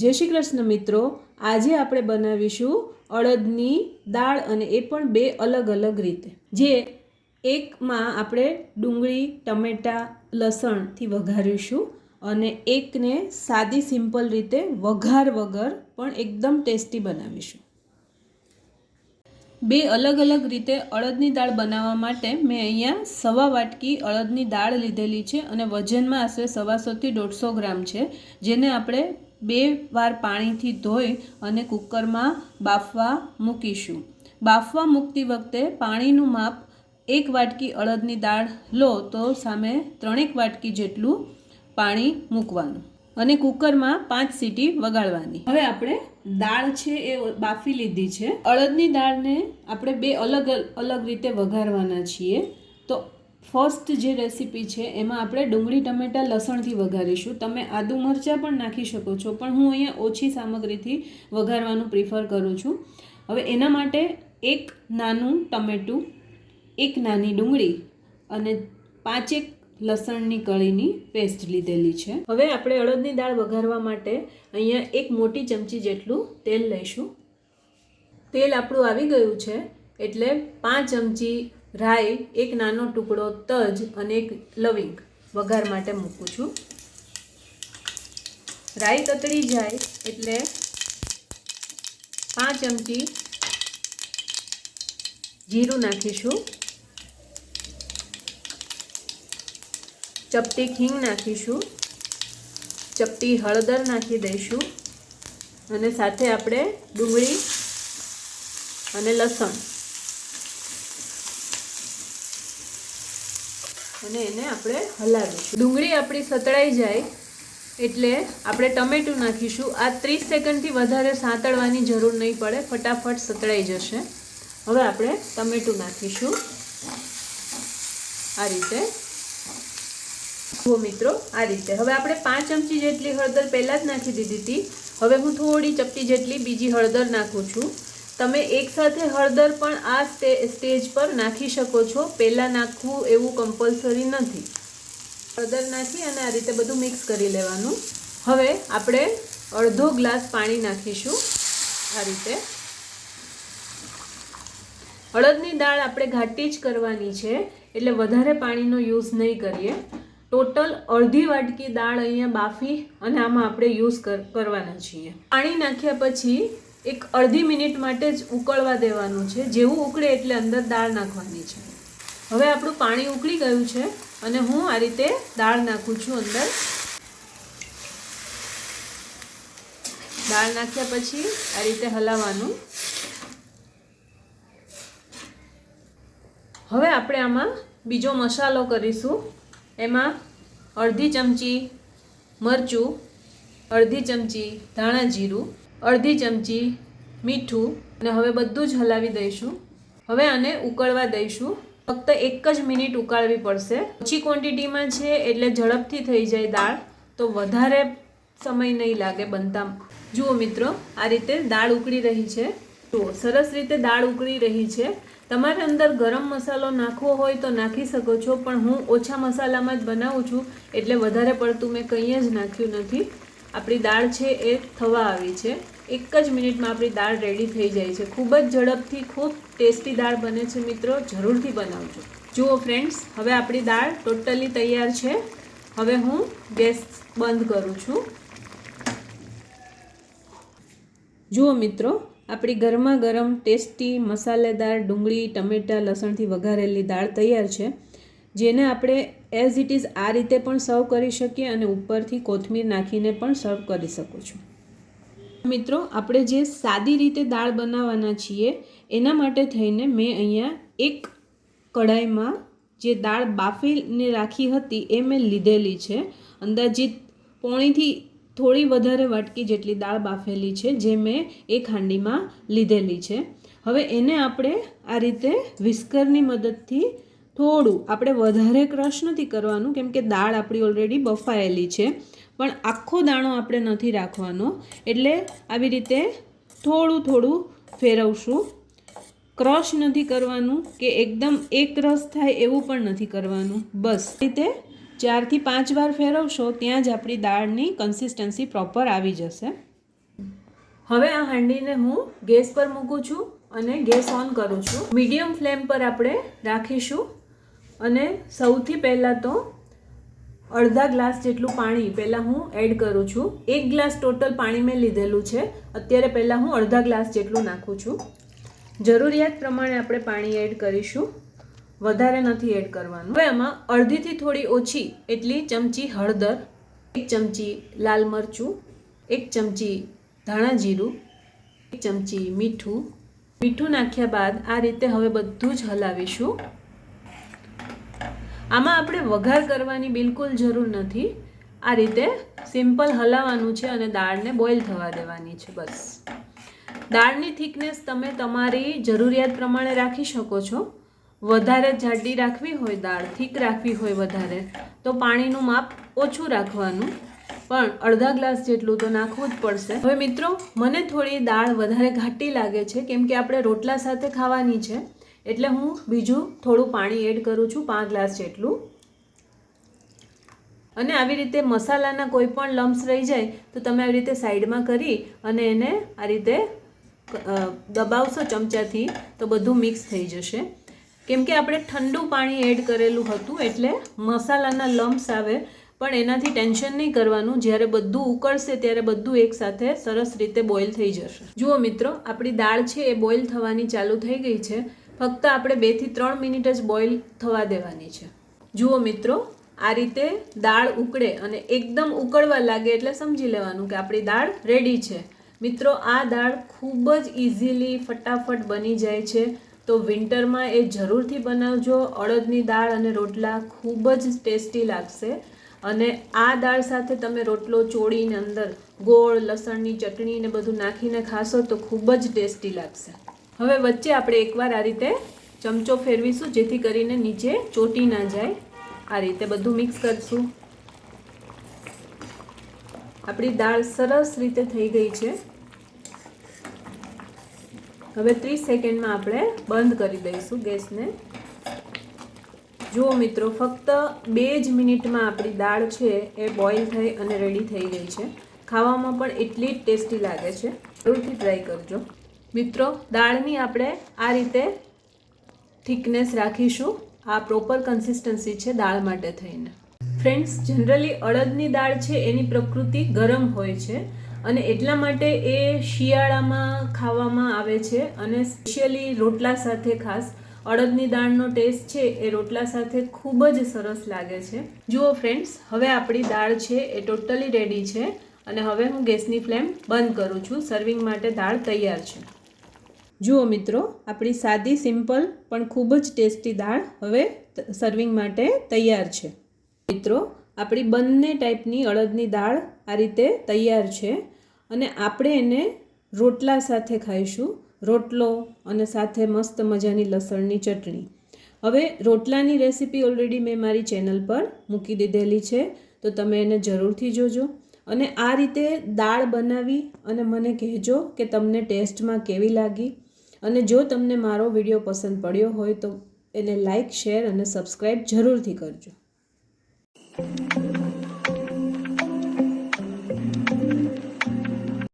જય શ્રી કૃષ્ણ મિત્રો, આજે આપણે બનાવીશું અડદની દાળ અને એ પણ બે અલગ અલગ રીતે। જે એકમાં આપણે ડુંગળી, ટમેટા, લસણથી વઘારીશું અને એકને સાદી સિમ્પલ રીતે વઘાર વગર પણ એકદમ ટેસ્ટી બનાવીશું। બે અલગ અલગ રીતે અડદની દાળ બનાવવા માટે મેં અહીંયા સવા વાટકી અડદની દાળ લીધેલી છે અને વજનમાં આશરે 150 થી 150 ગ્રામ છે, જેને આપણે 2 વાર પાણીથી ધોઈ અને કુકરમાં બાફવા મૂકીશું। બાફવા મૂકતી વખતે પાણીનું માપ 1 વાટકી અડદની દાળ લો તો સામે 3 વાટકી જેટલું પાણી મૂકવાનું અને કુકરમાં 5 સીટી વગાડવાની। હવે આપણે દાળ છે એ બાફી લીધી છે। અડદની દાળને આપણે બે અલગ અલગ રીતે વઘારવાના છીએ। તો ફર્સ્ટ જે રેસીપી છે એમાં આપણે ડુંગળી, ટમેટા, લસણથી વઘારીશું। તમે આદુ મરચાં પણ નાખી શકો છો, પણ હું અહીંયા ઓછી સામગ્રીથી વઘારવાનું પ્રિફર કરું છું। હવે એના માટે એક નાનું ટમેટું, એક નાની ડુંગળી અને 5 લસણની કળીની પેસ્ટ લીધેલી છે। હવે આપણે અડદની દાળ વઘારવા માટે અહીંયા એક મોટી ચમચી જેટલું તેલ લઈશું। તેલ આપણું આવી ગયું છે એટલે 5 ચમચી રાઈ, એક નાનો ટુકડો તજ અને એક લવિંગ વઘાર માટે મૂકું છું। રાઈ તતડી જાય એટલે 5 ચમચી જીરું નાખીશું, ચપટી હિંગ નાખીશું, ચપટી હળદર નાખી દઈશું અને સાથે આપણે ડુંગળી અને લસણ અને એને આપણે હલાવીશું। ડુંગળી આપણી સતળાઈ જાય એટલે આપણે ટમેટું નાખીશું। આ 30 સેકન્ડથી વધારે સાંતળવાની જરૂર નહીં પડે, ફટાફટ સતળાઈ જશે। હવે આપણે ટમેટું નાખીશું આ રીતે, જુઓ મિત્રો આ રીતે। હવે આપણે 5 ચમચી જેટલી હળદર પહેલાં જ નાખી દીધી હતી। હવે હું થોડી ચપટી જેટલી બીજી હળદર નાખું છું। તમે એકસાથે હળદર પણ આ સ્ટેજ પર નાખી શકો છો, પહેલાં નાખવું એવું કમ્પલસરી નથી। હળદર નાખી અને આ રીતે બધું મિક્સ કરી લેવાનું। હવે આપણે અડધો ગ્લાસ પાણી નાખીશું આ રીતે। અડદની દાળ આપણે ઘાટી જ કરવાની છે એટલે વધારે પાણીનો યુઝ નહીં કરીએ। ટોટલ અડધી વાટકી દાળ અહીંયા બાફી અને આમાં આપણે યુઝ કરવાના છીએ। પાણી નાખ્યા પછી એક અડધી મિનિટ માટે જ ઉકળવા દેવાનું છે। જેવું ઉકળે એટલે અંદર દાળ નાખવાની છે। હવે આપણું પાણી ઉકળી ગયું છે અને હું આ રીતે દાળ નાખું છું અંદર। દાળ નાખ્યા પછી આ રીતે હલાવવાનું। હવે આપણે આમાં બીજો મસાલો કરીશું। એમાં અડધી ચમચી મરચું, અડધી ચમચી ધાણા જીરું, અડધી ચમચી મીઠું અને હવે બધું જ હલાવી દઈશું। હવે આને ઉકળવા દઈશું। ફક્ત 1 જ મિનિટ ઉકાળવી પડશે। ઓછી ક્વોન્ટિટીમાં છે એટલે ઝડપથી થઈ જાય દાળ, તો વધારે સમય નહીં લાગે બનતા। જુઓ મિત્રો આ રીતે દાળ ઉકળી રહી છે। જુઓ સરસ રીતે દાળ ઉકળી રહી છે। તમારે અંદર ગરમ મસાલો નાખવો હોય તો નાખી શકો છો, પણ હું ઓછા મસાલામાં જ બનાવું છું એટલે વધારે પડતું મેં કંઈ જ નાખ્યું નથી। આપણી દાળ છે એ થવા આવી છે। 1 જ મિનિટમાં આપણી દાળ રેડી થઈ જાય છે। ખૂબ જ ઝડપથી ખૂબ ટેસ્ટી દાળ બને છે મિત્રો, જરૂરથી બનાવજો। જુઓ ફ્રેન્ડ્સ, હવે આપણી દાળ ટોટલી તૈયાર છે। હવે હું ગેસ બંધ કરું છું। જુઓ મિત્રો આપણી ગરમા ગરમ ટેસ્ટી મસાલેદાર ડુંગળી, ટમેટા, લસણથી વઘારેલી દાળ તૈયાર છે, જેને આપણે એઝ ઇટ ઇઝ આ રીતે પણ સર્વ કરી શકીએ અને ઉપરથી કોથમીર નાખીને પણ સર્વ કરી શકો છો। મિત્રો આપણે જે સાદી રીતે દાળ બનાવવાના છીએ એના માટે થઈને મેં અહીંયા એક કઢાઈમાં જે દાળ બાફીને રાખી હતી એ મેં લીધેલી છે। અંદાજિત પોણીથી થોડી વધારે વાટકી જેટલી દાળ બાફેલી છે, જે મેં એક હાંડીમાં લીધેલી છે। હવે એને આપણે આ રીતે વિસ્કરની મદદથી થોડું, આપણે વધારે ક્રશ નથી કરવાનું કેમ કે દાળ આપણી ઓલરેડી બફાયેલી છે, પણ આખો દાણો આપણે નથી રાખવાનો, એટલે આવી રીતે થોડું થોડું ફેરવશું। ક્રશ નથી કરવાનું કે એકદમ એક રસ થાય એવું પણ નથી કરવાનું, બસ રીતે 4 થી 5 વાર ફેરવશો ત્યાં જ આપણી દાળની કન્સિસ્ટન્સી પ્રોપર આવી જશે. હવે આ હાંડીને હું ગેસ પર મૂકું છું અને ગેસ ઓન કરું છું. મીડિયમ ફ્લેમ પર આપણે રાખીશું અને સૌથી પહેલાં તો અડધા ગ્લાસ જેટલું પાણી પહેલાં હું એડ કરું છું. 1 ગ્લાસ ટોટલ પાણી મેં લીધેલું છે. અત્યારે પહેલાં હું અડધા ગ્લાસ જેટલું નાખું છું. જરૂરિયાત પ્રમાણે આપણે પાણી એડ કરીશું, વધારે નથી એડ કરવાનું. હવે આમાં અડધીથી થોડી ઓછી એટલી ચમચી હળદર, 1 ચમચી લાલ મરચું, 1 ચમચી ધાણા જીરું, 1 ચમચી મીઠું નાખ્યા બાદ આ રીતે હવે બધું જ હલાવીશું. આમાં આપણે વઘાર કરવાની બિલકુલ જરૂર નથી. આ રીતે સિમ્પલ હલાવવાનું છે અને દાળને બોઇલ થવા દેવાની છે બસ. દાળની થિકનેસ તમે તમારી જરૂરિયાત પ્રમાણે રાખી શકો છો. વધારે જાડી રાખવી હોય દાળ, થીક રાખવી હોય વધારે, તો પાણીનું માપ ઓછું રાખવાનું, પણ અડધા ગ્લાસ જેટલું તો નાખવું જ પડશે. હવે મિત્રો, મને થોડી દાળ વધારે ઘાટી લાગે છે કેમ કે આપણે રોટલા સાથે ખાવાની છે, એટલે હું બીજું થોડું પાણી એડ કરું છું, 5 ગ્લાસ જેટલું. અને આવી રીતે મસાલાના કોઈ પણ લમ્સ રહી જાય તો તમે આવી રીતે સાઈડમાં કરી અને એને આ રીતે દબાવશો ચમચાથી તો બધું મિક્સ થઈ જશે. કેમ કે આપણે ઠંડુ પાણી એડ કરેલું હતું એટલે મસાલાના લમ્સ આવે, પણ એનાથી ટેન્શન નહીં કરવાનું. જ્યારે બધું ઉકળશે ત્યારે બધું એકસાથે સરસ રીતે બોઇલ થઈ જશે. જુઓ મિત્રો, આપણી દાળ છે એ બોઇલ થવાની ચાલુ થઈ ગઈ છે. ફક્ત આપણે 2 થી 3 મિનિટ જ બોઇલ થવા દેવાની છે. જુઓ મિત્રો, આ રીતે દાળ ઉકળે અને એકદમ ઉકળવા લાગે એટલે સમજી લેવાનું કે આપણી દાળ રેડી છે. મિત્રો, આ દાળ ખૂબ જ ઇઝીલી ફટાફટ બની જાય છે, તો વિન્ટરમાં એ જરૂરથી બનાવજો. અડદની દાળ અને રોટલા ખૂબ જ ટેસ્ટી લાગશે. અને આ દાળ સાથે તમે રોટલો ચોળીને અંદર ગોળ, લસણની ચટણી ને બધું નાખીને ખાશો તો ખૂબ જ ટેસ્ટી લાગશે. હવે વચ્ચે આપણે એકવાર આ રીતે ચમચો ફેરવીશું જેથી કરીને નીચે ચોટી ના જાય. આ રીતે બધું મિક્સ કરશું. આપણી દાળ સરસ રીતે થઈ ગઈ છે. હવે 30 સેકન્ડમાં આપણે બંધ કરી દઈશું ગેસને. જુઓ મિત્રો, ફક્ત 2 જ મિનિટમાં આપણી દાળ છે એ બોઇલ થઈ અને રેડી થઈ ગઈ છે. ખાવામાં પણ એટલી જ ટેસ્ટી લાગે છે. જરૂરથી ટ્રાય કરજો. મિત્રો, દાળની આપણે આ રીતે થિકનેસ રાખીશું. આ પ્રોપર કન્સિસ્ટન્સી છે દાળ માટે થઈને. ફ્રેન્ડ્સ, જનરલી અડદની દાળ છે એની પ્રકૃતિ ગરમ હોય છે અને એટલા માટે એ શિયાળામાં ખાવામાં આવે છે અને સ્પેશિયલી રોટલા સાથે. ખાસ અડદની દાળનો ટેસ્ટ છે એ રોટલા સાથે ખૂબ જ સરસ લાગે છે. જુઓ ફ્રેન્ડ્સ, હવે આપણી દાળ છે એ ટોટલી રેડી છે અને હવે હું ગેસની ફ્લેમ બંધ કરું છું. સર્વિંગ માટે દાળ તૈયાર છે. જુઓ મિત્રો, આપણી સાદી સિમ્પલ પણ ખૂબ જ ટેસ્ટી દાળ હવે સર્વિંગ માટે તૈયાર છે. મિત્રો, આપણી બંને ટાઈપની અડદની દાળ આ રીતે તૈયાર છે અને આપણે એને રોટલા સાથે ખાઈશું. રોટલો અને સાથે મસ્ત મજાની લસણની ચટણી. હવે રોટલાની રેસીપી ઓલરેડી મેં મારી ચેનલ પર મૂકી દીધેલી છે, તો તમે એને જરૂરથી જોજો અને આ રીતે દાળ બનાવી અને મને કહેજો કે તમને ટેસ્ટમાં કેવી લાગી. અને જો તમને મારો વિડીયો પસંદ પડ્યો હોય તો એને લાઈક, શેર અને સબસ્ક્રાઈબ જરૂરથી કરજો.